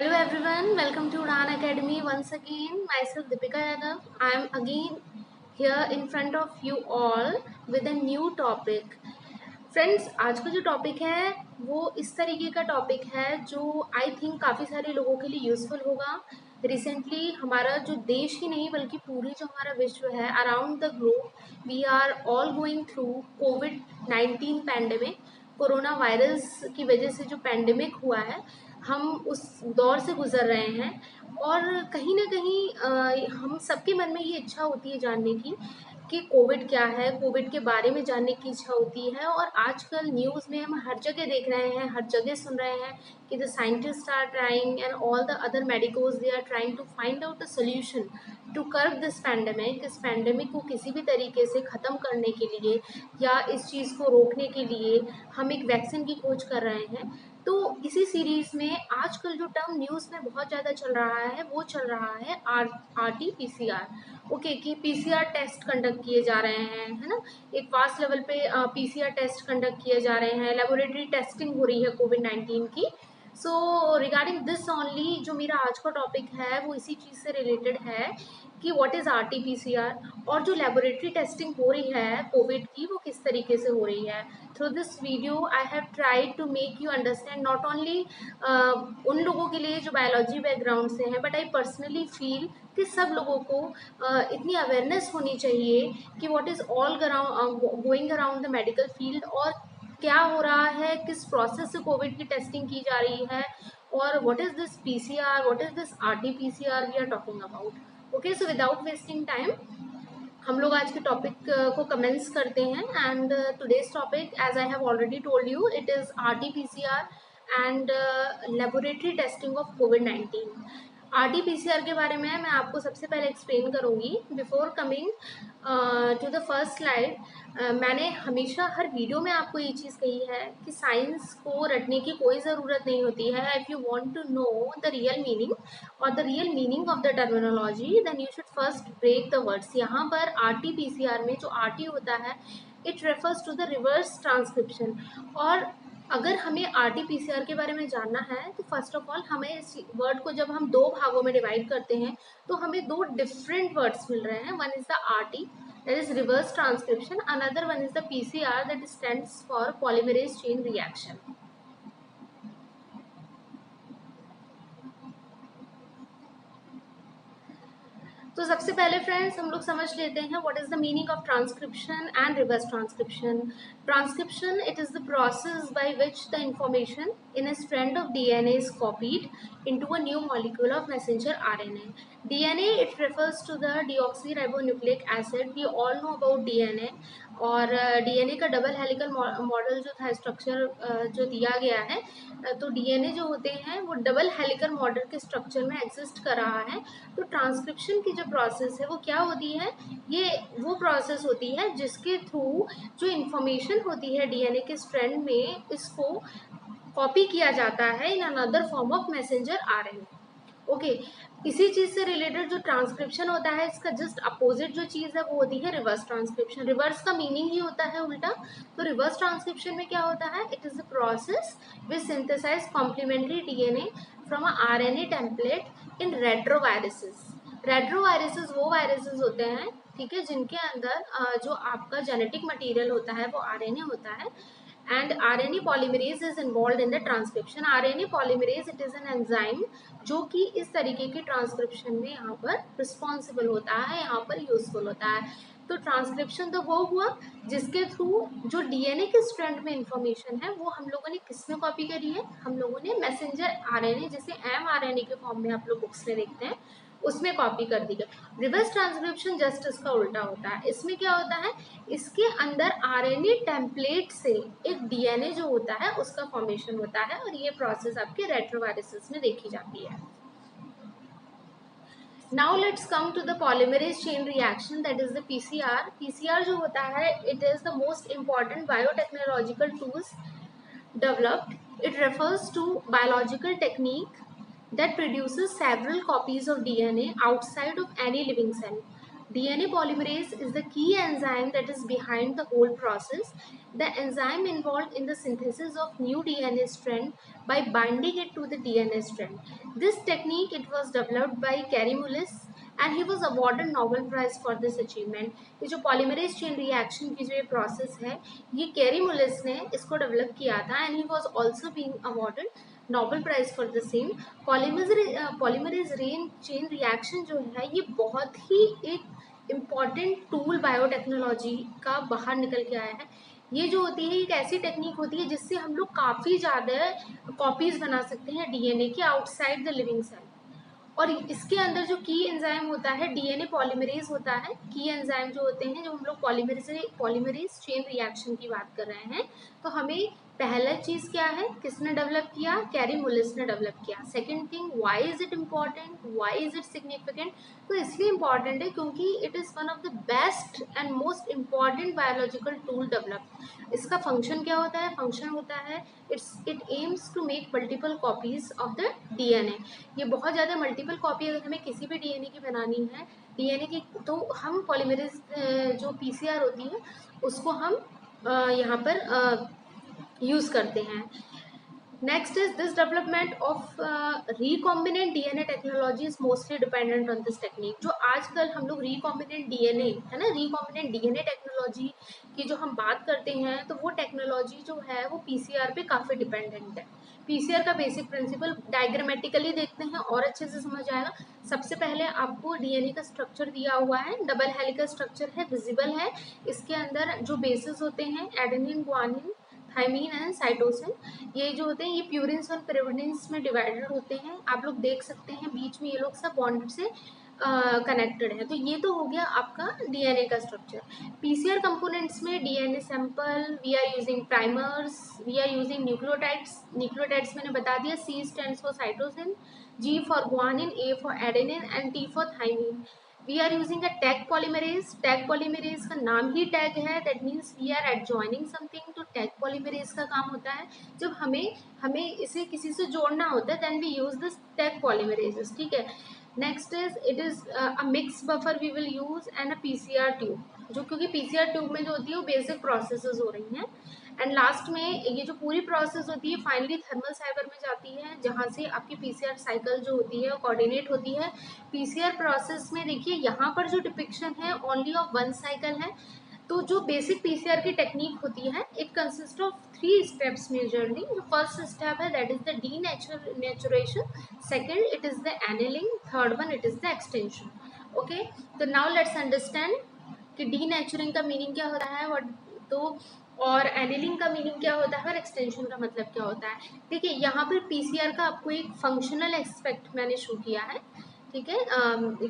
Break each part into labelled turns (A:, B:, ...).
A: Hello everyone, welcome to Udan Academy once again. Myself Deepika Yadav. I am again here in front of you all with a new topic. Friends, आज का जो topic है वो इस तरीके का topic है जो आई थिंक काफ़ी सारे लोगों के लिए यूज़फुल होगा। रिसेंटली हमारा जो देश ही नहीं बल्कि पूरी जो हमारा विश्व है around the globe we are all going through कोविड-19 पैंडेमिक। कोरोना वायरस की वजह से जो पैंडेमिक हुआ है हम उस दौर से गुजर रहे हैं और कहीं ना कहीं हम सबके मन में ये इच्छा होती है जानने की कि कोविड क्या है, कोविड के बारे में जानने की इच्छा होती है। और आजकल न्यूज़ में हम हर जगह देख रहे हैं, हर जगह सुन रहे हैं कि the scientist are trying and all the other medicos they are trying to find out a solution to curb this pandemic. इस पैंडेमिक को किसी भी तरीके से ख़त्म करने के लिए या इस चीज़ को रोकने के लिए हम एक वैक्सीन की खोज कर रहे हैं। तो इसी सीरीज़ में आजकल जो टर्म न्यूज़ में बहुत ज़्यादा चल रहा है वो चल रहा है RT-PCR। ओके, कि पीसीआर टेस्ट कंडक्ट किए जा रहे हैं, है ना। एक फास्ट लेवल पे पीसीआर टेस्ट कंडक्ट किए जा रहे हैं, लेबोरेटरी टेस्टिंग हो रही है कोविड-19 की। सो रिगार्डिंग दिस ओनली जो मेरा आज का टॉपिक है वो इसी चीज़ से रिलेटेड है कि व्हाट इज़ RT-PCR और जो लेबोरेटरी टेस्टिंग हो रही है कोविड की वो किस तरीके से हो रही है। Through this video I have tried to make you understand not only उन लोगों के लिए जो बायोलॉजी बैकग्राउंड से हैं, बट आई पर्सनली फील कि सब लोगों को इतनी अवेयरनेस होनी चाहिए कि what is all going around the medical field और क्या हो रहा है, किस प्रोसेस से कोविड की टेस्टिंग की जा रही है और what is this PCR, what is this RT-PCR we are talking about. Okay, so without wasting time हम लोग आज के टॉपिक को कमेंस करते हैं। And today's topic as I have already told you it is RT-PCR and laboratory testing of कोविड-19। RT-PCR के बारे में मैं आपको सबसे पहले एक्सप्लेन करूँगी। Before coming to the first slide, मैंने हमेशा हर वीडियो में आपको ये चीज़ कही है कि साइंस को रटने की कोई ज़रूरत नहीं होती है। If you want to know the real meaning और the real meaning of the terminology then you should first break the words. यहाँ पर RT-PCR में जो RT होता है it refers to the reverse transcription. और अगर हमें RT-PCR के बारे में जानना है तो फर्स्ट ऑफ ऑल हमें इस वर्ड को जब हम दो भागों में डिवाइड करते हैं तो हमें दो डिफरेंट वर्ड्स मिल रहे हैं। One is the RT that is reverse transcription, another one is the PCR that stands for polymerase chain reaction. तो सबसे पहले फ्रेंड्स हम लोग समझ लेते हैं what is the meaning of transcription and reverse transcription. Transcription it is the process by which the information in a strand of DNA is copied into a new molecule of messenger RNA. DNA it refers to the deoxyribonucleic acid. We all know about DNA और DNA का double helical model जो था structure जो दिया गया है, तो DNA जो होते हैं वो डबल हेलिकल मॉडल के स्ट्रक्चर में एग्जिस्ट कर रहा है। तो ट्रांसक्रिप्शन की जो प्रोसेस है वो क्या होती है, ये वो प्रोसेस होती है जिसके थ्रू जो इन्फॉर्मेशन होती है DNA के स्ट्रैंड में इसको कॉपी किया जाता है in another form of messenger RNA। Okay, इसी चीज से रिलेटेड जो ट्रांसक्रिप्शन होता है इसका जस्ट अपोजिट जो चीज है वो होती है रिवर्स ट्रांसक्रिप्शन। रिवर्स का मीनिंग ही होता है उल्टा। तो रिवर्स ट्रांसक्रिप्शन में क्या होता है, it is a process which synthesize complementary DNA from a RNA template in retroviruses. Retroviruses वो वायरसेस होते हैं, ठीक है, जिनके अंदर जो आपका जेनेटिक मटेरियल होता है वो RNA होता है and RNA polymerase is involved in the transcription. RNA polymerase it is an enzyme जो कि इस तरीके की ट्रांसक्रिप्शन में यहाँ पर रिस्पॉन्सिबल होता है, यहाँ पर यूजफुल होता है। तो ट्रांसक्रिप्शन तो वो हुआ जिसके थ्रू जो DNA के स्ट्रैंड में इंफॉर्मेशन है वो हम लोगों ने किस में कॉपी करी है, हम लोगों ने मैसेंजर RNA जिसे mRNA के फॉर्म में आप लोग बुक्स में देखते हैं उसमें कॉपी कर दी गई। रिवर्स ट्रांसक्रिप्शन जस्ट इसका उल्टा होता है। इसमें क्या होता है, इसके अंदर RNA टेम्पलेट से एक DNA जो होता है उसका फॉर्मेशन होता है और ये प्रोसेस आपके रेट्रोवायरसेस में देखी जाती है। Now let's come to the polymerase chain reaction that is the PCR। PCR जो होता है it is the most important biotechnological tools developed. It refers to biological technique that produces several copies of DNA outside of any living cell. DNA polymerase is the key enzyme that is behind the whole process. The enzyme involved in the synthesis of new DNA strand by binding it to the DNA strand. This technique it was developed by Kary Mullis and he was awarded Nobel Prize for this achievement. ये जो polymerase chain reaction की जो ये process है, ये carry मुलिस ने इसको develop किया था and he was also being awarded Nobel prize for the same. Polymerase chain reaction जो है ये बहुत ही एक इम्पॉर्टेंट टूल बायोटेक्नोलॉजी का बाहर निकल के आया है. ये जो होती है एक ऐसी टेक्निक होती है जिससे हम लोग काफ़ी ज़्यादा कॉपीज बना सकते हैं डीएनए के आउटसाइड द लिविंग सेल. और इसके अंदर जो की एंजाइम होता है डीएनए पॉलीमरेज होता है. की एंजाइम जो होते हैं जो हम लोग पॉलीमरेज चेन रिएक्शन की बात कर रहे हैं, तो हमें पहला चीज क्या है, किसने डेवलप किया, कैरी मुलिस ने डेवलप किया. Second thing, why is it important, why is it significant. तो इसलिए इम्पॉर्टेंट है क्योंकि it is one of the best and most important biological tool develop. इसका फंक्शन क्या होता है, फंक्शन होता है it aims to make multiple copies of the DNA. ये बहुत ज़्यादा मल्टीपल कॉपी अगर हमें किसी भी डीएनए की बनानी है डीएनए की, तो हम पॉलीमरेज जो पीसीआर होती है उसको हम यहाँ पर यूज़ करते हैं. Next is this development of recombinant DNA technology is mostly dependent on this technique. जो आजकल हम लोग रिकॉम्बिनेंट डीएनए है ना, रिकॉम्बिनेंट डीएनए टेक्नोलॉजी की जो हम बात करते हैं, तो वो टेक्नोलॉजी जो है वो पीसीआर पे काफ़ी डिपेंडेंट है. पीसीआर का बेसिक प्रिंसिपल डायग्रामेटिकली देखते हैं और अच्छे से समझ आएगा. सबसे पहले आपको डीएनए का स्ट्रक्चर दिया हुआ है, डबल हेलिकल स्ट्रक्चर है, विजिबल है. इसके अंदर जो बेसिस होते हैं adenine, guanine, thymine and cytosine, ये जो होते हैं ये प्यूरिन्स और पिरिमिडिन्स में डिवाइडेड होते हैं. आप लोग देख सकते हैं बीच में ये लोग सब बॉन्ड से कनेक्टेड है. तो ये तो हो गया आपका डीएनए का स्ट्रक्चर. पीसीआर कंपोनेंट्स में DNA sample, we are using primers, we are using nucleotides. Nucleotides मैंने बता दिया, C stands for cytosine, G for guanine, A for adenine and T for thymine. We are using a tag polymerase. Tag polymerase का नाम ही tag है, that means we are adjoining something. तो tag polymerase का काम होता है जब हमें इसे किसी से जोड़ना होता है, then we use this tag polymerases. ठीक है. Next is it is a mix buffer we will use and a PCR tube. जो क्योंकि पीसीआर ट्यूब में जो होती है वो बेसिक प्रोसेसेस हो रही हैं. एंड लास्ट में ये जो पूरी प्रोसेस होती है फाइनली थर्मल साइबर में जाती है, जहाँ से आपकी पीसीआर साइकिल जो होती है वो कोऑर्डिनेट होती है. पीसीआर प्रोसेस में देखिए यहाँ पर जो डिपिक्शन है ओनली ऑफ वन साइकिल है. तो जो बेसिक पीसीआर की टेक्निक होती है it consist of 3 steps majorly. जो फर्स्ट स्टेप है that is the denaturation, second it is the annealing, third one it is the extension. Okay, तो नाउ लेट्स अंडरस्टैंड कि डीनेचुरिंग का मीनिंग क्या होता है तो और एनेलिंग का मीनिंग क्या होता है और एक्सटेंशन का मतलब क्या होता है. देखिए यहाँ पर पीसीआर का आपको एक फंक्शनल एस्पेक्ट मैंने शो किया है. ठीक है.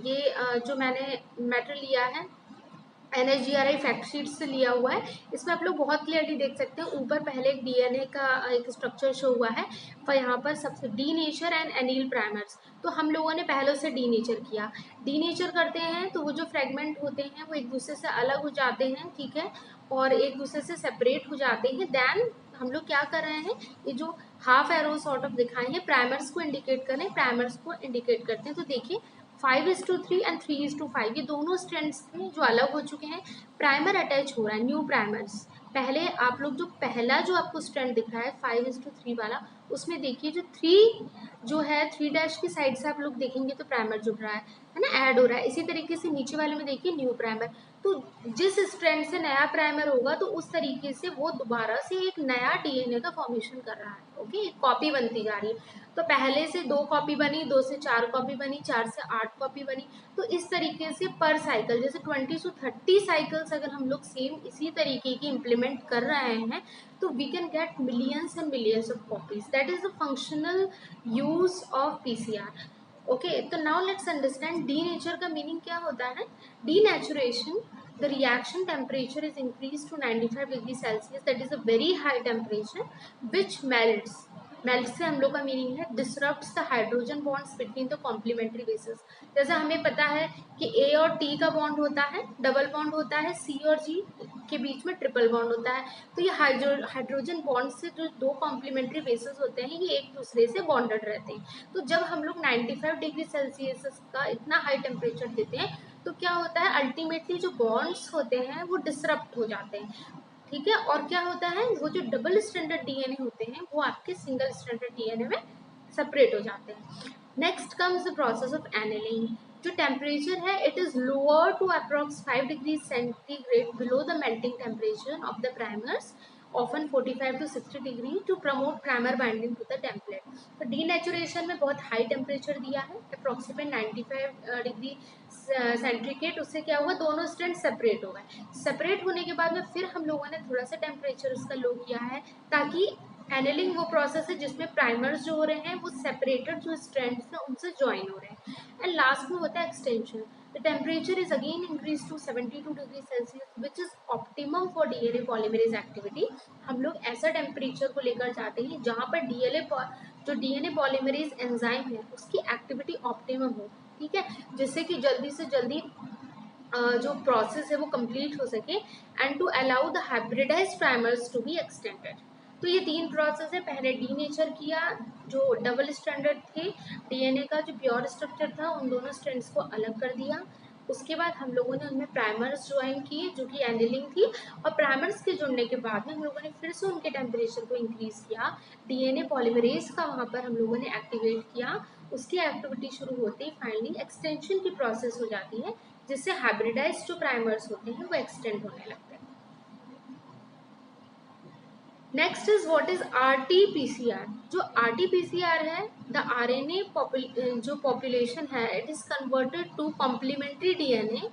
A: ये जो मैंने मैटर लिया है NHGRI फैक्ट शीट से लिया हुआ है. इसमें आप लोग बहुत क्लियरली देख सकते हैं ऊपर पहले एक डीएनए का एक स्ट्रक्चर शो हुआ है, पर यहाँ पर सबसे D nature and anneal primers. तो हम लोगों ने पहले से डी नेचर किया. डी नेचर करते हैं तो वो जो फ्रेगमेंट होते हैं वो एक दूसरे से अलग हो जाते हैं. ठीक है. और एक दूसरे से सेपरेट हो जाते हैं. देन हम लोग क्या कर रहे हैं, ये जो हाफ एरो सॉर्ट ऑफ दिखाए हैं प्राइमर्स को इंडिकेट करें, प्राइमर्स को इंडिकेट करते हैं. तो देखिए 5:3 एंड 3:5 ये दोनों स्ट्रैंड्स थे जो अलग हो चुके हैं. प्राइमर अटैच हो रहा है, न्यू प्राइमर्स. पहले आप लोग जो पहला जो आपको स्ट्रैंड दिख रहा है 5:3 वाला, उसमें देखिए जो 3 जो है 3 डैश की साइड से आप लोग देखेंगे तो प्राइमर जुड़ रहा है ना, ऐड हो रहा है. इसी तरीके से नीचे वाले में देखिए न्यू प्राइमर. तो जिस स्ट्रैंड से नया प्राइमर होगा तो उस तरीके से वो दोबारा से एक नया डीएनए का फॉर्मेशन कर रहा है. ओके, एक कॉपी बनती जा रही है. तो पहले से 2 कॉपी बनी, 2 से 4 कॉपी बनी, 4 से 8 कॉपी बनी. तो इस तरीके से पर साइकिल जैसे 20 to 30 साइकिल्स अगर हम लोग सेम इसी तरीके की इम्प्लीमेंट कर रहे हैं तो we can get millions and millions of copies. That is the functional use of PCR. Okay, तो now let's understand denature का मीनिंग क्या होता है. Denaturation, the reaction temperature is increased to 95 degree Celsius, that is a very high temperature which melt से हम लोग का मीनिंग है disrupts the hydrogen bonds between the complementary bases. जैसे हमें पता है कि ए और टी का बॉन्ड होता है, डबल बॉन्ड होता है, सी और जी के बीच में ट्रिपल बॉन्ड होता है. तो ये हाइड्रोजन बॉन्ड से जो 2 कॉम्प्लीमेंट्री बेसिस होते हैं ये एक दूसरे से बॉन्डेड रहते हैं. तो जब हम लोग 95 डिग्री सेल्सियस का इतना हाई टेम्परेचर देते हैं तो क्या होता है, अल्टीमेटली जो बॉन्ड्स होते हैं वो डिसरप्ट हो जाते हैं, ठीक है। और क्या होता है, वो जो डबल स्ट्रैंडेड डीएनए होते हैं वो आपके सिंगल स्ट्रैंडेड डीएनए में सेपरेट हो जाते हैं। Next comes the process of annealing. जो टेम्परेचर है it is lower to approx 5 degree centigrade below the melting temperature of the primers, often 45 to 60 degree to promote primer binding to the template. तो denaturation में बहुत high temperature दिया है, approximate 95 degree सेंट्रिकेट। उससे क्या हुआ, दोनों स्ट्रैंड सेपरेट हो गए। सेपरेट होने के बाद में फिर हम लोगों ने थोड़ा सा टेम्परेचर उसका लो किया है, ताकि एनिलिंग वो प्रोसेस है जिसमें प्राइमर्स जो हो रहे हैं वो सेपरेटेड जो स्ट्रैंड्स हैं उनसे ज्वाइन हो रहे हैं। एंड लास्ट में होता है extension. The temperature is again increase to 72 degree Celsius which is optimum for DNA polymerase activity. हम लोग ऐसा टेम्परेचर को लेकर जाते हैं जहाँ पर जो डीएनए पॉलीमरेज एंजाइम है उसकी एक्टिविटी ऑप्टिमम हो, ठीक है, जिससे कि जल्दी से जल्दी जो प्रोसेस है वो कंप्लीट हो सके and to allow the hybridized primers to be extended. तो ये 3 प्रोसेस है, पहले डीनेचर किया, जो डबल स्ट्रैंडेड थे डीएनए का जो प्योर स्ट्रक्चर था उन दोनों स्ट्रैंड्स को अलग कर दिया। उसके बाद हम लोगों ने उनमें प्राइमर्स ज्वाइन किए जो कि एनिलिंग थी, और प्राइमर्स के जुड़ने के बाद में हम लोगों ने फिर से उनके टेम्परेचर को इंक्रीज किया, डीएनए पॉलीमरेज का वहाँ पर हम लोगों ने एक्टिवेट किया। उसकी एक्टिविटी शुरू होते ही फाइनली एक्सटेंशन की प्रोसेस हो जाती है, जिससे हाइब्रिडाइज्ड जो प्राइमर्स होते हैं वो एक्सटेंड होने लगते हैं। Next is what is RTPCR. जो आरटीपीसीआर है, द आरएनए जो पॉपुलेशन है it is converted to complementary DNA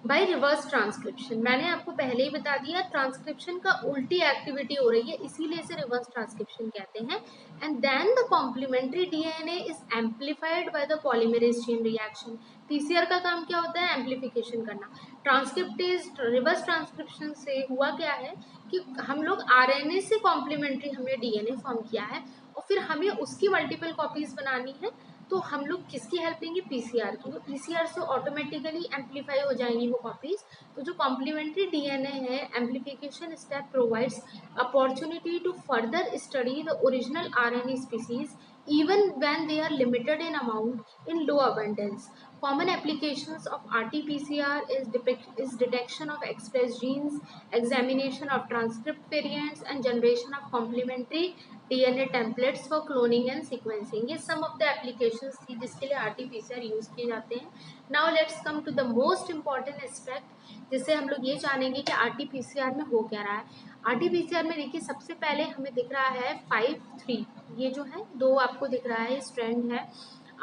A: by reverse transcription. मैंने आपको पहले ही बता दिया, ट्रांसक्रिप्शन का उल्टी एक्टिविटी हो रही है इसीलिए इसे रिवर्स ट्रांसक्रिप्शन कहते हैं। And then the complementary DNA is amplified by the polymerase chain reaction. PCR का काम क्या होता है, एम्पलीफिकेशन करना। ट्रांसक्रिप्टेज रिवर्स ट्रांसक्रिप्शन से हुआ क्या है कि हम लोग आरएनए से कॉम्प्लीमेंट्री हमने डीएनए फॉर्म किया है और फिर हमें उसकी मल्टीपल कॉपीज बनानी है, तो हम लोग किसकी हेल्प लेंगे, पीसीआर की। तो पीसीआर से ऑटोमेटिकली एम्पलीफाई हो जाएंगी वो कॉपीज। तो जो कॉम्प्लीमेंट्री डीएनए है, amplification step provides opportunity to further study the original RNA species even when they are limited in amount in low abundance. Common applications of RT-PCR is detection of expressed genes, examination of transcript variants, and generation of complementary DNA templates for cloning and sequencing. ये some of the applications थी जिसके लिए RT-PCR use किए जाते हैं. Now let's come to the most important aspect, जिससे हम लोग ये जानेंगे कि RT-PCR में हो क्या रहा है। RT-PCR में देखिए सबसे पहले हमें दिख रहा है 5'3", ये जो है 2 आपको दिख रहा है स्ट्रैंड है।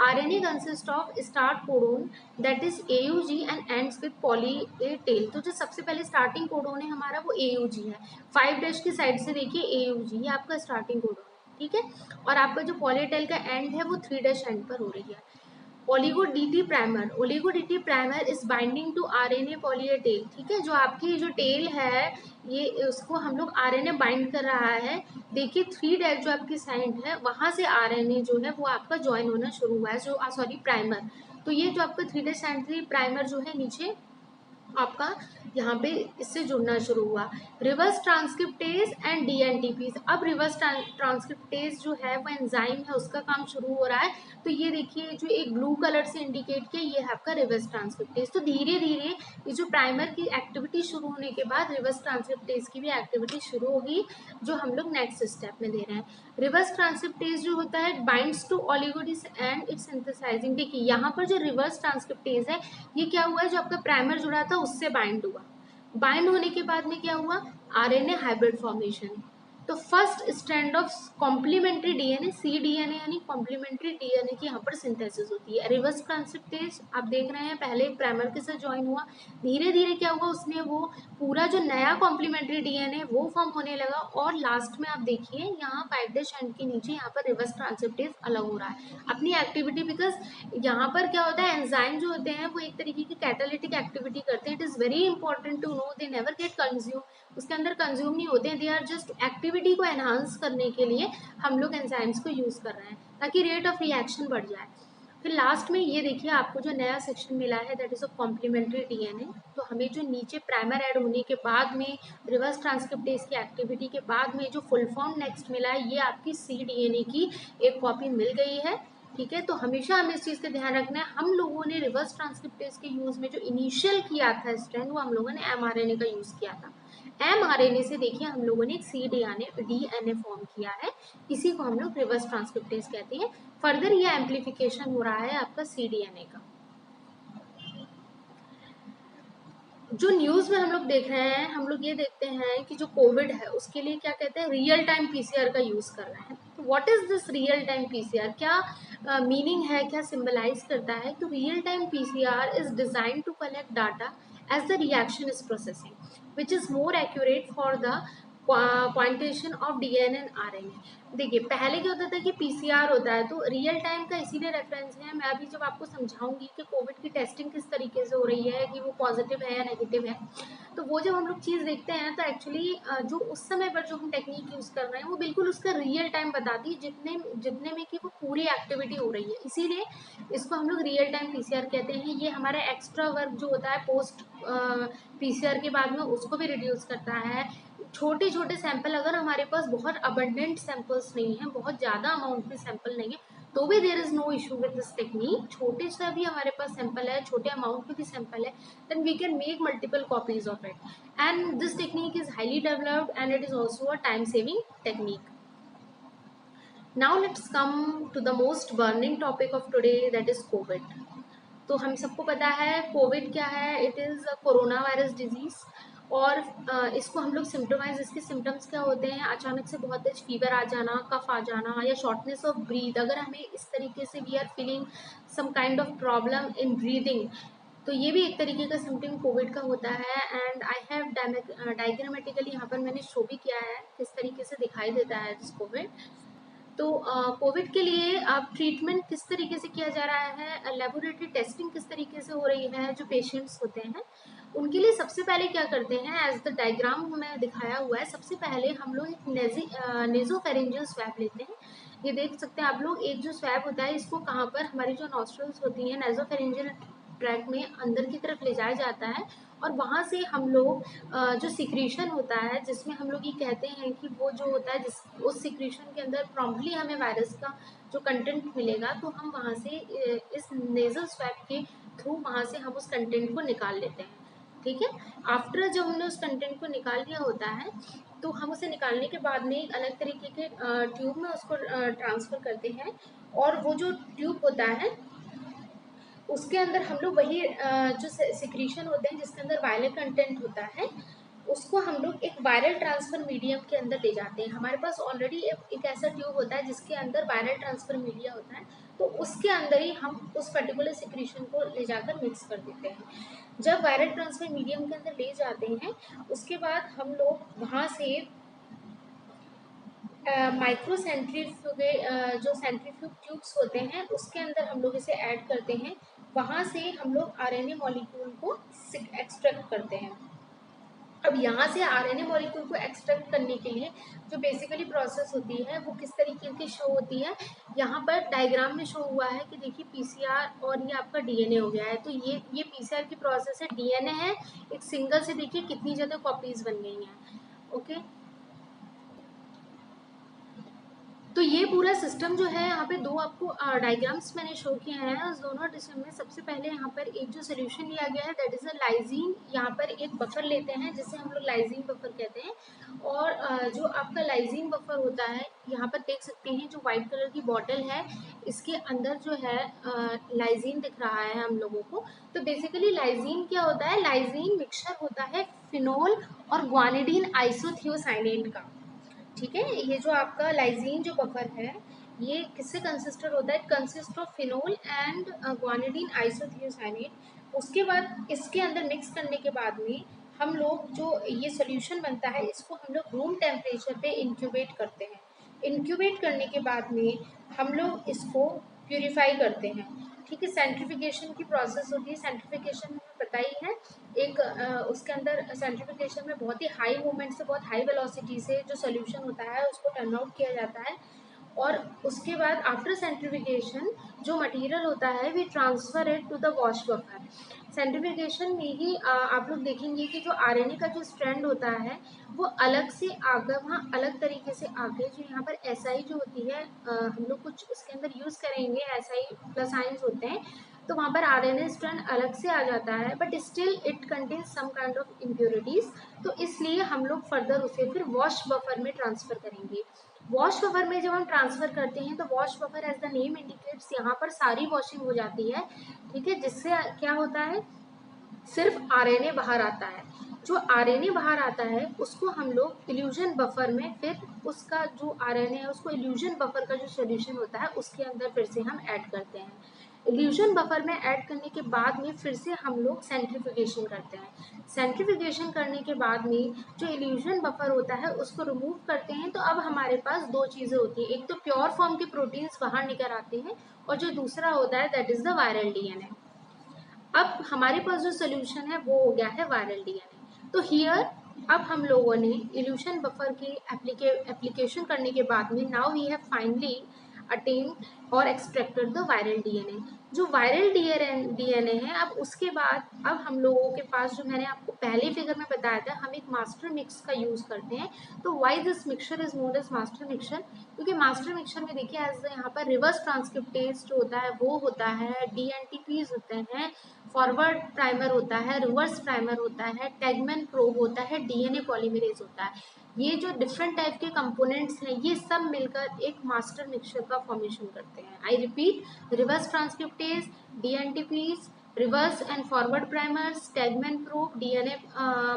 A: RNA consist of start codon that is AUG and ends with poly A tail. तो जो सबसे पहले स्टार्टिंग कोडोन है हमारा वो AUG है। 5 डैश की साइड से देखिए AUG, ये आपका स्टार्टिंग कोडोन है, ठीक है। और आपका जो पॉली टेल का एंड है वो 3 डैश एंड पर हो रही है। Oligo dT primer, oligo dT primer is binding to RNA poly A tail, ठीक है। जो आपकी जो टेल है ये उसको हम लोग आरएनए बाइंड कर रहा है। देखिए 3 डैश जो आपकी साइड है वहां से आरएनए जो है वो आपका ज्वाइन होना शुरू हुआ है, जो सॉरी प्राइमर। तो ये जो आपका 3 डैश साइड प्राइमर जो है नीचे आपका यहाँ पे इससे जुड़ना शुरू हुआ। Reverse transcriptase and dNTPs. अब रिवर्स ट्रांसक्रिप्टेज जो है वो एंजाइम है उसका काम शुरू हो रहा है। तो ये देखिए जो एक ब्लू कलर से इंडिकेट किया ये है आपका रिवर्स ट्रांसक्रिप्टेज। तो धीरे धीरे ये जो प्राइमर की एक्टिविटी शुरू होने के बाद रिवर्स ट्रांसक्रिप्टेज की भी एक्टिविटी शुरू होगी, जो हम लोग नेक्स्ट स्टेप में दे रहे हैं। रिवर्स ट्रांसक्रिप्टेज जो होता है binds to oligo dTs and it's synthesising. देखिए यहाँ पर जो रिवर्स ट्रांसक्रिप्टेज है ये क्या हुआ है, जो आपका प्राइमर जुड़ा था उससे बाइंड हुआ। बाइंड होने के बाद में क्या हुआ, आरएनए हाइब्रिड फॉर्मेशन। तो first strand of complementary DNA, cDNA यानी कॉम्प्लीमेंट्री डीएनए की यहाँ पर सिंथेसिस होती है। रिवर्स ट्रांसक्रिप्टेज आप देख रहे हैं पहले प्राइमर के साथ ज्वाइन हुआ, धीरे धीरे क्या हुआ उसमें वो पूरा जो नया कॉम्प्लीमेंट्री डीएनए वो फॉर्म होने लगा, और लास्ट में आप देखिए यहाँ 5 डैश एंड के नीचे यहाँ पर रिवर्स ट्रांसक्रिप्टेज अलग हो रहा है अपनी एक्टिविटी। बिकॉज यहाँ पर क्या होता है, एंजाइम जो होते हैं वो एक तरीके की कैटालिटिक एक्टिविटी करते हैं। It is very important to know, they never get consume, उसके अंदर कंज्यूम नहीं होते हैं, दे आर जस्ट एक्टिविटी को एनहांस करने के लिए हम लोग एंजाइम्स को यूज़ कर रहे हैं ताकि रेट ऑफ रिएक्शन बढ़ जाए। फिर लास्ट में ये देखिए आपको जो नया सेक्शन मिला है that is a complementary DNA. तो हमें जो नीचे प्राइमर ऐड होने के बाद में रिवर्स ट्रांसक्रिप्टेज की एक्टिविटी के बाद में जो फुल फॉर्म नेक्स्ट मिला है ये आपकी cDNA की एक कॉपी मिल गई है। ठीक है, तो हमेशा हमें इस चीज़ का ध्यान रखना है। हम लोगों ने रिवर्स ट्रांसक्रिप्टेज के यूज़ में जो इनिशियल किया था स्ट्रैंड, वो हम लोगों ने एमआरएनए का यूज़ किया था। एमआरएनए से देखिए हम लोगों ने एक डीएनए फॉर्म किया है, इसी को हम लोग रिवर्स ट्रांसक्रिप्टेज कहते हैं। फर्दर ये एम्पलीफिकेशन हो रहा है आपका सीडीएनए का। जो न्यूज़ में हम लोग देख रहे हैं, हम लोग ये देखते हैं कि जो कोविड है उसके लिए क्या कहते हैं, रियल टाइम पीसीआर का यूज़ कर रहे हैं। तो what is this real time PCR, क्या मीनिंग है, क्या सिंबलाइज करता है? तो real time PCR is design to collect data as the reaction is processing which is more accurate for the quantitation of DNA and RNA. देखिए पहले क्या होता था कि पीसीआर होता है, तो रियल टाइम का इसीलिए रेफरेंस है। मैं अभी जब आपको समझाऊंगी कि कोविड की टेस्टिंग किस तरीके से हो रही है, कि वो पॉजिटिव है या नेगेटिव है, तो वो जब हम लोग चीज़ देखते हैं तो एक्चुअली जो उस समय पर जो हम टेक्निक यूज़ कर रहे हैं वो बिल्कुल उसका रियल टाइम बताती है, जितने जितने में कि वो पूरी एक्टिविटी हो रही है। इसीलिए इसको हम लोग रियल टाइम पीसीआर कहते हैं। ये हमारा एक्स्ट्रा वर्क जो होता है पोस्ट पीसीआर के बाद में, उसको भी रिड्यूस करता है। छोटे छोटे सैंपल, अगर हमारे पास बहुत अबंडेंट सैंपल्स नहीं है, बहुत ज़्यादा अमाउंट में सैंपल नहीं है, तो भी there is no issue with this technique. छोटे सा भी हमारे पास सैंपल है, छोटे अमाउंट में भी सैंपल है, then we can make multiple copies of it. And this technique is highly developed and it is also a time saving technique. Now let's come to the most burning topic of today, that is COVID. तो हम सबको पता है COVID क्या है, it is corona virus disease. और इसको हम लोग सिम्टोमाइज, इसके सिम्टम्स क्या होते हैं, अचानक से बहुत तेज फीवर आ जाना, कफ आ जाना, या शॉर्टनेस ऑफ ब्रीथ। अगर हमें इस तरीके से we are feeling some kind of problem in breathing, तो ये भी एक तरीके का सिम्टम कोविड का होता है। एंड आई हैव डायग्रामेटिकली यहाँ पर मैंने शो भी किया है किस तरीके से दिखाई देता है दिस कोविड। तो कोविड के लिए अब ट्रीटमेंट किस तरीके से किया जा रहा है, लेबोरेटरी टेस्टिंग किस तरीके से हो रही है, जो पेशेंट्स होते हैं उनके लिए सबसे पहले क्या करते हैं, एज द डायग्राम में दिखाया हुआ है, सबसे पहले हम लोग एक नेजोफेरेंजियल स्वैब लेते हैं। ये देख सकते हैं आप लोग, एक जो स्वैब होता है इसको कहाँ पर, हमारी जो नॉस्ट्रल्स होती हैं नेजोफेरेंजियल ट्रैक में अंदर की तरफ ले जाया जाता है, और वहाँ से हम लोग जो सिक्रीशन होता है, जिसमें हम लोग ये कहते हैं कि वो जो होता है जिस उस सिक्रीशन के अंदर प्रॉम्प्टली हमें वायरस का जो कंटेंट मिलेगा, तो हम वहाँ से इस नेजल स्वैब के थ्रू वहाँ से हम उस कंटेंट को निकाल लेते हैं। ठीक है, आफ्टर जब हमने उस कंटेंट को निकाल लिया होता है, तो हम उसे निकालने के बाद में एक अलग तरीके के ट्यूब में उसको ट्रांसफ़र करते हैं। और वो जो ट्यूब होता है उसके अंदर हम लोग वही जो सिक्रीशन होते हैं जिसके अंदर वायरल कंटेंट होता है, उसको हम लोग एक वायरल ट्रांसफर मीडियम के अंदर ले जाते हैं। हमारे पास ऑलरेडी एक ऐसा ट्यूब होता है जिसके अंदर वायरल ट्रांसफर मीडिया होता है, तो उसके अंदर ही हम उस पर्टिकुलर सिक्रीशन को ले जाकर मिक्स कर देते हैं। जब वायरल ट्रांसफर मीडियम के अंदर ले जाते हैं, उसके बाद हम लोग वहाँ से माइक्रो सेंट्रीफ्यूग जो सेंट्रीफ्यूग ट्यूब्स होते हैं उसके अंदर हम लोग इसे ऐड करते हैं। वहाँ से हम लोग आरएनए मॉलिक्यूल को एक्सट्रैक्ट करते हैं। अब यहाँ से आरएनए मॉलिक्यूल को एक्सट्रैक्ट करने के लिए जो बेसिकली प्रोसेस होती है वो किस तरीके की शो होती है, यहाँ पर डायग्राम में शो हुआ है कि देखिए पीसीआर और ये आपका डीएनए हो गया है। तो ये पीसीआर की प्रोसेस है, डीएनए है, एक सिंगल से देखिए कितनी ज़्यादा कॉपीज बन गई हैं। ओके, तो ये पूरा सिस्टम जो है, यहाँ पे दो आपको डायग्राम्स मैंने शो किए हैं। उस दोनों डिस्म में सबसे पहले यहाँ पर एक जो सोल्यूशन लिया गया है दैट इज़ अ लाइजीन। यहाँ पर एक बफर लेते हैं जिसे हम लोग लाइजीन बफर कहते हैं। और जो आपका लाइजीन बफर होता है, यहाँ पर देख सकते हैं जो वाइट कलर की बॉटल है, इसके अंदर जो है लाइजीन दिख रहा है हम लोगों को। तो बेसिकली लाइजीन क्या होता है, लाइजीन मिक्सचर होता है फिनोल और ग्वानिडीन आइसोथियोसाइनेट का। ठीक है, ये जो आपका लाइजीन जो बफर है ये किससे कंसिस्टेड होता है, consist of phenol and guanidine isothiocyanate. उसके बाद इसके अंदर मिक्स करने के बाद में हम लोग जो ये सोल्यूशन बनता है इसको हम लोग रूम टेम्परेचर पे इंक्यूबेट करते हैं। इंक्यूबेट करने के बाद में हम लोग इसको प्यूरिफाई करते हैं। ठीक है, सेंट्रीफिकेशन की प्रोसेस होती है। सेंट्रीफिकेशन हमें पता ही है, एक उसके अंदर सेंट्रीफिकेशन में बहुत ही हाई मूवमेंट से, बहुत हाई वेलोसिटी से जो सोल्यूशन होता है उसको टर्न आउट किया जाता है। और उसके बाद आफ्टर सेंट्रीफिकेशन जो मटेरियल होता है we transfer it to the wash buffer. Centrifugation में ही आप लोग देखेंगे कि जो आरएनए का जो स्ट्रैंड होता है वो अलग से आगे, वहाँ अलग तरीके से आगे जो यहाँ पर एसआई जो होती है, हम लोग कुछ उसके अंदर यूज करेंगे, एसआई प्लस आइंस होते हैं, तो वहाँ पर आरएनए स्ट्रैंड अलग से आ जाता है, but still it contains some kind of impurities. तो इसलिए हम लोग फर्दर उसे फिर वॉश बफर में ट्रांसफर करेंगे। वॉश बफर में जब हम ट्रांसफर करते हैं तो wash buffer as the name indicates, यहाँ पर सारी वॉशिंग हो जाती है, ठीक है, जिससे क्या होता है, सिर्फ आरएनए बाहर आता है। जो आरएनए बाहर आता है उसको हम लोग इल्यूजन बफर में, फिर उसका जो आरएनए है उसको इल्यूजन बफर का जो सोल्यूशन होता है उसके अंदर फिर से हम ऐड करते हैं। इल्यूजन बफर में ऐड करने के बाद में फिर से हम लोग सेंट्रीफिकेशन करते हैं। सेंट्रीफिकेशन करने के बाद में जो इल्यूजन बफर होता है उसको रिमूव करते हैं। तो अब हमारे पास दो चीज़ें होती हैं, एक तो प्योर फॉर्म के प्रोटीन्स बाहर निकल आते हैं और जो दूसरा होता है that is the viral DNA. अब हमारे पास जो सोल्यूशन है वो हो गया है वायरल डीएनए। तो हियर अब हम लोगों ने इल्यूशन बफर की एप्लीकेशन करने के बाद में now we have finally attain और एक्सट्रैक्टेड द वायरल डीएनए। जो वायरल डीएनए है, अब उसके बाद अब हम लोगों के पास, जो मैंने आपको पहले फिगर में बताया था, हम एक मास्टर मिक्स का यूज करते हैं। तो why this mixture is known as master mixture, क्योंकि मास्टर मिक्सचर में देखिए एज यहाँ पर रिवर्स ट्रांसक्रिप्टेज जो होता है वो होता है, डीएनटीपीज होते हैं, फॉरवर्ड प्राइमर होता है, रिवर्स प्राइमर होता है, टैगमैन प्रोब होता है, डीएनए पॉलीमरेज होता है। ये जो डिफरेंट टाइप के कंपोनेंट्स हैं ये सब मिलकर एक मास्टर मिक्सचर का फॉर्मेशन करते हैं। I repeat, reverse transcriptase, dNTPs, reverse and forward primers, TaqMan probe, DNA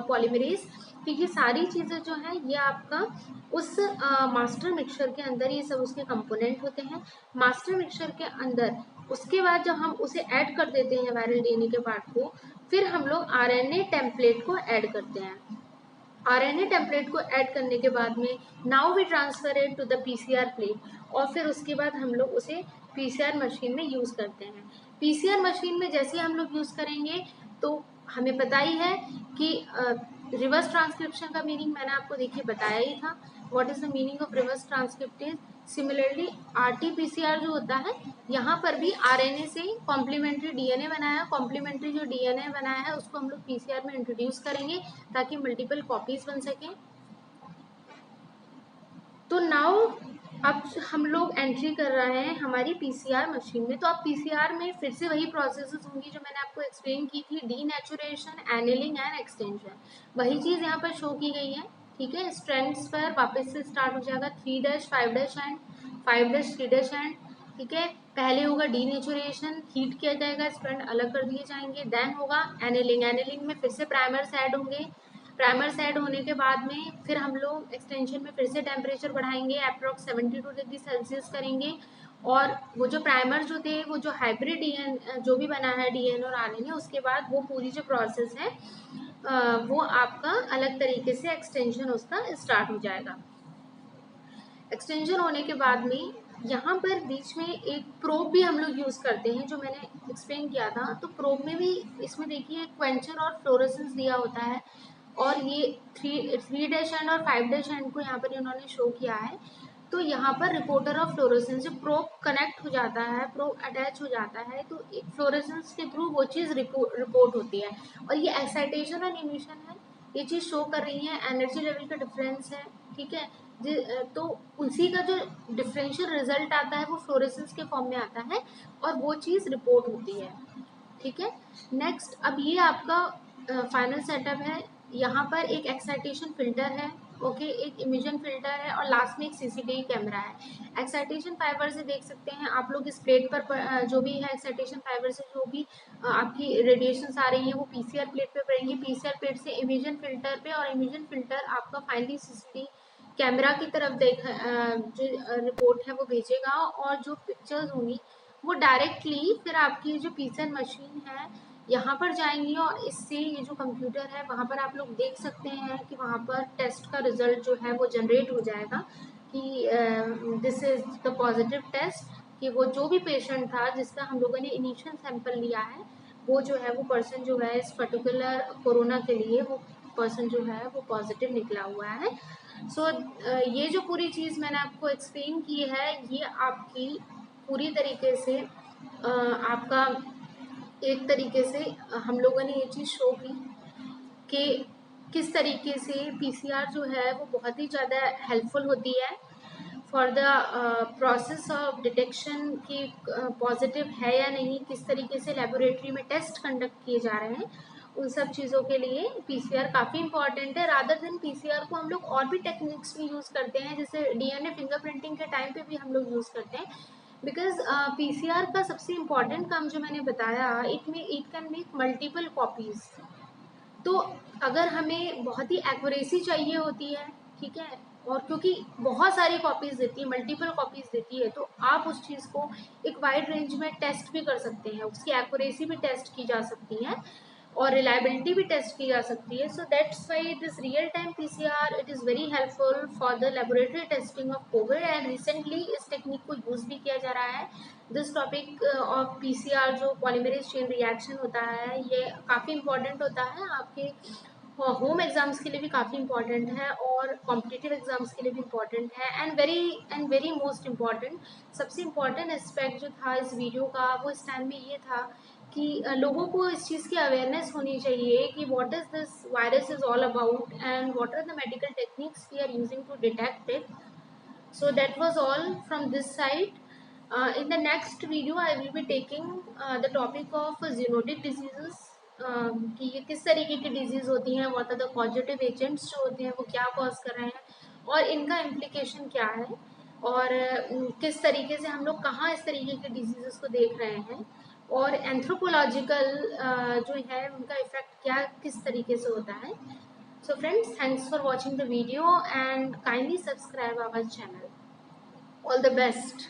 A: polymerase, तो ये सारी चीज़ें जो है ये आपका उस मास्टर मिक्सचर के अंदर ये सब उसके कंपोनेंट होते हैं। मास्टर मिक्सचर के अंदर उसके बाद जब हम उसे ऐड कर देते हैं वायरल डीएनए के पार्ट को, फिर हम लोग आरएनए टेम्पलेट को ऐड करते हैं। आरएनए टेम्पलेट को ऐड करने के बाद में now we transfer it to the PCR plate, और फिर उसके बाद हम लोग उसे पीसीआर मशीन में यूज़ करते हैं। पीसीआर मशीन में जैसे हम लोग यूज़ करेंगे तो हमें पता ही है कि रिवर्स ट्रांसक्रिप्शन का मीनिंग मैंने आपको देखिए बताया ही था, what is the meaning of reverse transcriptase. Similarly RTPCR जो होता है, यहाँ पर भी आरएनए से कॉम्प्लीमेंट्री डीएनए बनाया, कॉम्प्लीमेंट्री जो डीएनए बनाया है उसको हम लोग पीसीआर में इंट्रोड्यूस करेंगे ताकि मल्टीपल कॉपीज बन सकें। तो नाउ अब हम लोग एंट्री कर रहे हैं हमारी पीसीआर मशीन में। तो अब पीसीआर में फिर से वही प्रोसेसेस होंगी जो मैंने आपको एक्सप्लेन की थी, डीनेचुरेशन, एनिलिंग एंड एक्सटेंशन, वही चीज़ यहाँ पर शो की गई है, ठीक है। स्ट्रैंड्स पर वापस से स्टार्ट हो जाएगा 3' 5' एंड 5' 3' एंड, ठीक है। पहले होगा डीनेचुरेशन, हीट किया जाएगा, स्ट्रैंड अलग कर दिए जाएंगे, देन होगा एनिलिंग। एनिलिंग में फिर से प्राइमर्स ऐड होंगे, प्राइमर्स ऐड होने के बाद में फिर हम लोग एक्सटेंशन में फिर से टेम्परेचर बढ़ाएंगे, अप्रॉक्स 72 डिग्री सेल्सियस करेंगे, और वो जो प्राइमर जो थे वो जो हाइब्रिड डीएन जो भी बना है डीएन और आरएनए, उसके बाद वो पूरी जो प्रोसेस है वो आपका अलग तरीके से एक्सटेंशन उसका स्टार्ट हो जाएगा। एक्सटेंशन होने के बाद में यहाँ पर बीच में एक प्रोब भी हम लोग यूज़ करते हैं जो मैंने एक्सप्लेन किया था। तो प्रोब में भी इसमें देखिए क्वेंचर और फ्लोरेसेंस दिया होता है, और ये 3' एंड और 5' एंड को यहाँ पर इन्होंने शो किया है। तो यहाँ पर रिपोर्टर ऑफ फ्लोरेसेंस, जो प्रोब कनेक्ट हो जाता है, प्रोब अटैच हो जाता है, तो एक फ्लोरेसेंस के थ्रू वो चीज़ रिपोर्ट होती है, और ये एक्साइटेशन और इमिशन है, ये चीज़ शो कर रही है, एनर्जी लेवल का डिफरेंस है, ठीक है। तो उसी का जो डिफरेंशियल रिजल्ट आता है वो फ्लोरेसेंस के फॉर्म में आता है, और वो चीज़ रिपोर्ट होती है, ठीक है। नेक्स्ट, अब ये आपका फाइनल सेटअप है। यहाँ पर एक एक्साइटेशन फिल्टर है, ओके, एक इमिशन फिल्टर है, और लास्ट में एक सीसीटीवी कैमरा है। एक्साइटेशन फाइबर से देख सकते हैं आप लोग इस प्लेट पर जो भी है एक्साइटेशन फाइबर से जो भी आपकी रेडिएशंस आ रही हैं वो पीसीआर प्लेट पे पड़ेंगी, पीसीआर प्लेट से इमिशन फिल्टर पे, और इमिशन फिल्टर आपका फाइनली सीसीटीवी कैमरा की तरफ जो रिपोर्ट है वो भेजेगा, और जो पिक्चर्स होंगी वो डायरेक्टली फिर आपकी जो पीसीआर मशीन है यहाँ पर जाएंगी, और इससे ये जो कंप्यूटर है वहाँ पर आप लोग देख सकते हैं कि वहाँ पर टेस्ट का रिजल्ट जो है वो जनरेट हो जाएगा कि this is the positive test, कि वो जो भी पेशेंट था जिसका हम लोगों ने इनिशियल सैंपल लिया है वो जो है वो पर्सन जो है इस पर्टिकुलर कोरोना के लिए वो पर्सन जो है वो पॉजिटिव निकला हुआ है। सो ये जो पूरी चीज़ मैंने आपको एक्सप्लेन की है, ये आपकी पूरी तरीके से आपका एक तरीके से हम लोगों ने ये चीज़ शो की कि किस तरीके से पीसीआर जो है वो बहुत ही ज़्यादा हेल्पफुल होती है for the process of detection की पॉजिटिव है या नहीं, किस तरीके से लेबोरेटरी में टेस्ट कंडक्ट किए जा रहे हैं, उन सब चीज़ों के लिए पीसीआर काफ़ी इंपॉर्टेंट है। रादर देन पीसीआर को हम लोग और भी टेक्निक्स भी यूज़ करते हैं, जैसे डीएनए फिंगरप्रिंटिंग के टाइम पे भी हम लोग यूज़ करते हैं। बिकॉज पीसीआर का सबसे इम्पॉर्टेंट काम जो मैंने बताया, it can make multiple copies. तो अगर हमें बहुत ही एक्यूरेसी चाहिए होती है, ठीक है, और क्योंकि बहुत सारी कॉपीज़ देती है, मल्टीपल कॉपीज़ देती है, तो आप उस चीज़ को एक वाइड रेंज में टेस्ट भी कर सकते हैं, उसकी एक्यूरेसी भी टेस्ट की जा सकती है और रिलायबिलिटी भी टेस्ट की जा सकती है। So that's why this real time PCR it is very helpful for the laboratory testing of Covid, and recently इस टेक्निक को यूज़ भी किया जा रहा है। दिस टॉपिक ऑफ पीसीआर जो पॉलीमरेज चेन रिएक्शन होता है, ये काफ़ी इंपॉर्टेंट होता है आपके होम एग्जाम्स के लिए भी काफ़ी इंपॉर्टेंट है और कॉम्पिटिटिव एग्जाम्स के लिए भी इंपॉर्टेंट है। एंड वेरी मोस्ट इम्पॉर्टेंट, सबसे इम्पॉर्टेंट एस्पेक्ट जो था इस वीडियो का वो इस टाइम में ये था कि लोगों को इस चीज़ की अवेयरनेस होनी चाहिए कि what is this virus is all about and what are the medical techniques we are using to detect it. So that was all from this side. In the next video I will be taking the topic of zoonotic diseases, कि ये किस तरीके की disease होती हैं, what are the positive agents जो होते हैं वो क्या कॉज कर रहे हैं और इनका इम्प्लीकेशन क्या है, और किस तरीके से हम लोग कहाँ इस तरीके के डिजीजेस को देख रहे हैं, और एंथ्रोपोलॉजिकल जो है उनका इफेक्ट क्या किस तरीके से होता है। So friends, thanks for watching the video and kindly subscribe our channel. All the best.